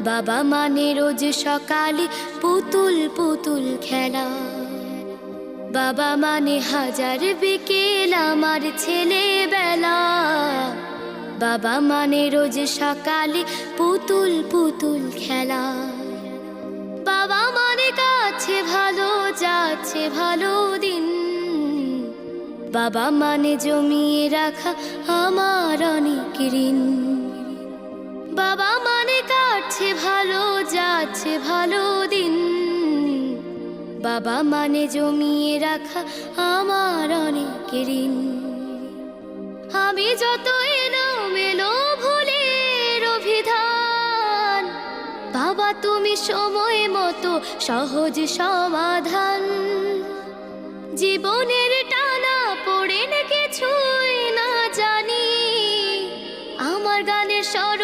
বাবা মানে রোজ সকালে পুতুল পুতুল খেলা, বাবা মানে হাজার বিকেল আমার ছেলেবেলা। বাবা মানে রোজ সকালে পুতুল পুতুল খেলা, বাবা মানে কাছে ভালো যাচ্ছে ভালো দিন, বাবা মানে জমিয়ে রাখা আমার অনেক ঋণ। বাবা মানে কাটছে ভালো যাচ্ছে ভালো দিন, বাবা মানে জমিয়ে রাখা আমার অনেক ঋণ। আমি যত এলোমেলো ভুলের অভিধান, বাবা তুমি সময় মতো সহজ সমাধান। জীবনের টানা পড়ে কিছুই না জানি, আমার গানের স্বর